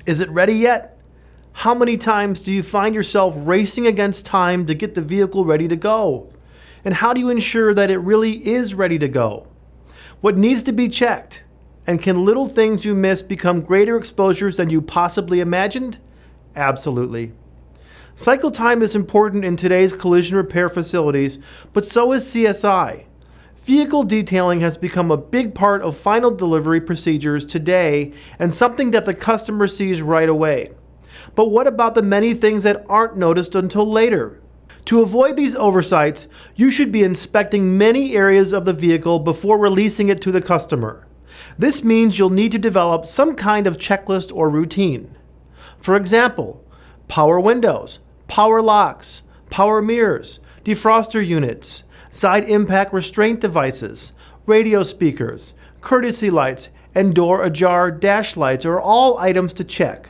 Is it ready yet? How many times do you find yourself racing against time to get the vehicle ready to go? And how do you ensure that it really is ready to go? What needs to be checked? And can little things you miss become greater exposures than you possibly imagined? Absolutely. Cycle time is important in today's collision repair facilities, but so is CSI. Vehicle detailing has become a big part of final delivery procedures today and something that the customer sees right away. But what about the many things that aren't noticed until later? To avoid these oversights, you should be inspecting many areas of the vehicle before releasing it to the customer. This means you'll need to develop some kind of checklist or routine. For example, power windows, power locks, power mirrors, defroster units, side impact restraint devices, radio speakers, courtesy lights, and door ajar dash lights are all items to check.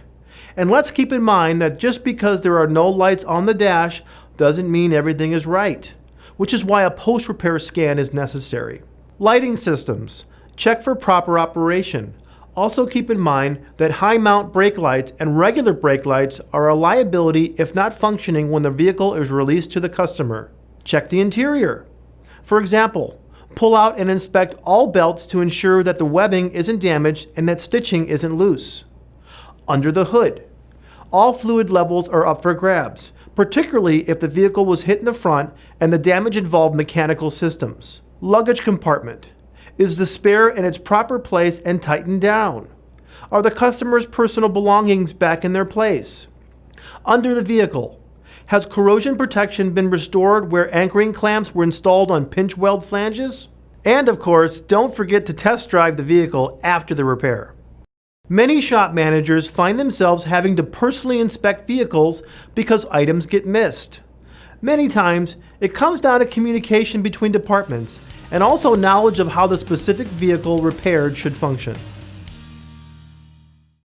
And let's keep in mind that just because there are no lights on the dash doesn't mean everything is right, which is why a post-repair scan is necessary. Lighting systems. Check for proper operation. Also keep in mind that high mount brake lights and regular brake lights are a liability if not functioning when the vehicle is released to the customer. Check the interior. For example, pull out and inspect all belts to ensure that the webbing isn't damaged and that stitching isn't loose. Under the hood. All fluid levels are up for grabs, particularly if the vehicle was hit in the front and the damage involved mechanical systems. Luggage compartment. Is the spare in its proper place and tightened down? Are the customer's personal belongings back in their place? Under the vehicle. Has corrosion protection been restored where anchoring clamps were installed on pinch weld flanges? And of course, don't forget to test drive the vehicle after the repair. Many shop managers find themselves having to personally inspect vehicles because items get missed. Many times, it comes down to communication between departments and also knowledge of how the specific vehicle repaired should function.